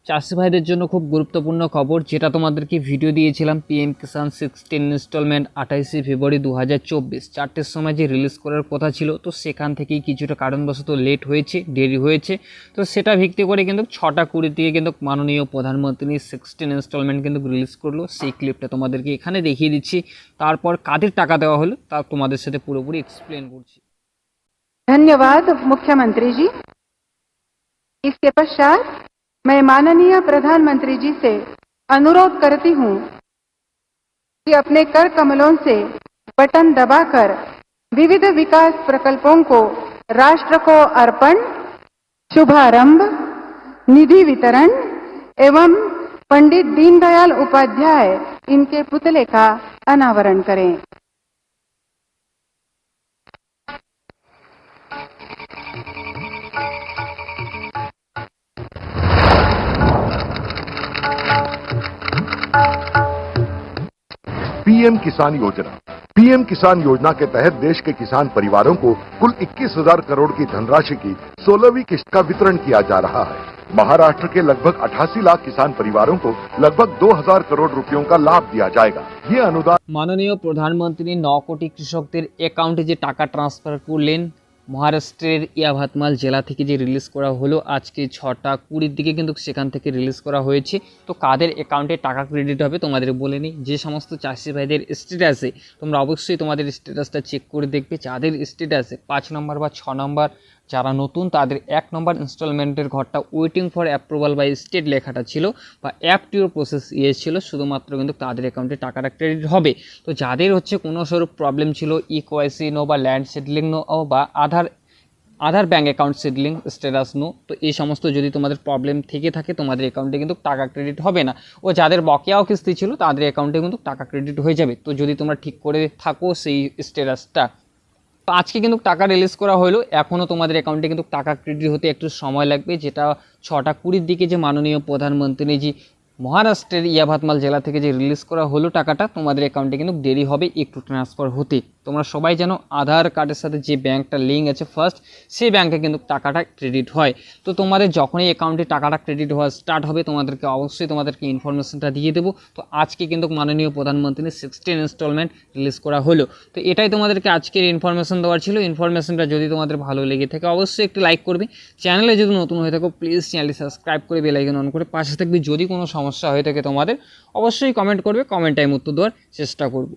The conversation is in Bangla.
চাষি ভাইদের জন্য খুব গুরুত্বপূর্ণ খবর, যেটা তোমাদেরকে ভিডিও দিয়েছিলাম। পিএম কিষাণ 16 ইনস্টলমেন্ট 28শে ফেব্রুয়ারি 2024 4টের সময় যে রিলিজ করার কথা ছিল, তো সেখান থেকেই কিছুটা কারণবশত লেট হয়েছে, দেরি হয়েছে। তো সেটা ভিত্তি করে কিন্তু 6:20 থেকে কিন্তু মাননীয় প্রধানমন্ত্রী 16 ইনস্টলমেন্ট কিন্তু রিলিজ করলো। সেই ক্লিপটা তোমাদেরকে এখানে দেখিয়ে দিচ্ছি। তারপর কাদের টাকা দেওয়া হলো তা তোমাদের সাথে পুরোপুরি এক্সপ্লেন করছি। धन्यवाद मुख्यमंत्री जी। इसके पश्चात मैं माननीय प्रधानमंत्री जी से अनुरोध करती हूं कि अपने कर कमलों से बटन दबाकर विविध विकास प्रकल्पों को राष्ट्र को अर्पण, शुभारंभ, निधि वितरण एवं पंडित दीनदयाल उपाध्याय इनके पुतले का अनावरण करें। पीएम किसान योजना। पीएम किसान योजना के तहत देश के किसान परिवारों को कुल 21,000 करोड़ की धनराशि की 16वीं किस्त का वितरण किया जा रहा है। महाराष्ट्र के लगभग 88 लाख किसान परिवारों को लगभग 2,000 करोड़ रुपयों का लाभ दिया जाएगा। ये अनुदान মাননীয় প্রধানমন্ত্রী 9 কোটি কৃষকদের অ্যাকাউন্টে যে টাকা ট্রান্সফার করলেন, মহারাষ্ট্রের ইয়াভাতমাল জেলা থেকে যে রিলিজ করা হলো আজকে 6:20 দিকে কিন্তু সেখান থেকে রিলিজ করা হয়েছে। তো কাদের অ্যাকাউন্টে টাকা ক্রেডিট হবে তোমাদের বলে নিই। যে সমস্ত চাষি ভাইদের স্ট্যাটাসে তোমরা অবশ্যই তোমাদের স্ট্যাটাসটা চেক করে দেখবে। যাদের স্ট্যাটাসে 5 নম্বর বা 6 নম্বর, যারা নতুন তাদের 1 নম্বর ইনস্টলমেন্টের ঘরটা waiting for approval by state লেখাটা ছিল বা অ্যাপটিও প্রসেস ছিল, শুধুমাত্র কিন্তু তাদের অ্যাকাউন্টে টাকাটা ক্রেডিট হবে। তো যাদের হচ্ছে কোনো স্বরূপ প্রবলেম ছিল, ইকোয়াইসি নো বা ল্যান্ড সেটলিং নো বা Aadhaar bank account settling status নো, তো এই সমস্ত যদি তোমাদের প্রবলেম থেকে থাকে তোমাদের অ্যাকাউন্টে কিন্তু টাকা ক্রেডিট হবে না। ও যাদের বকেয়াও কিস্তি ছিল তাদের অ্যাকাউন্টে কিন্তু টাকা ক্রেডিট হয়ে যাবে, তো যদি তোমরা ঠিক করে থাকো সেই স্ট্যাটাসটা। তো আজকে কিন্তু টাকা রিলিজ করা হলো, এখনও তোমাদের অ্যাকাউন্টে কিন্তু টাকা ক্রেডিট হতে একটু সময় লাগবে। যেটা 6:20 দিকে যে মাননীয় প্রধানমন্ত্রীজি মহারাষ্ট্রের ইয়াভাতমাল জেলা থেকে যে রিলিজ করা হলো টাকাটা, তোমাদের অ্যাকাউন্টে কিন্তু দেরি হবে একটু ট্রান্সফার হতে। তোমরা সবাই জানো আধার কার্ডের সাথে যে ব্যাঙ্কটা লিঙ্ক আছে ফার্স্ট, সেই ব্যাঙ্কে কিন্তু টাকাটা ক্রেডিট হয়। তো তোমাদের যখনই অ্যাকাউন্টে টাকাটা ক্রেডিট হওয়া স্টার্ট হবে তোমাদেরকে অবশ্যই তোমাদেরকে ইনফরমেশনটা দিয়ে দেবো। তো আজকে কিন্তু মাননীয় প্রধানমন্ত্রী 16 ইনস্টলমেন্ট রিলিজ করা হলো। তো এটাই তোমাদেরকে আজকের ইনফরমেশন দেওয়ার ছিল। ইনফরমেশনটা যদি তোমাদের ভালো লেগে থাকে অবশ্যই একটু লাইক করবে। চ্যানেলে যদি নতুন হয়ে থাকো প্লিজ চ্যানেলটি সাবস্ক্রাইব করে বেল আইকন অন করে পাশে থাকবে। যদি কোনো সমস্যা হয়ে থাকে তোমাদের অবশ্যই কমেন্ট করবে, কমেন্ট টাইম উত্তর দেওয়ার চেষ্টা করব।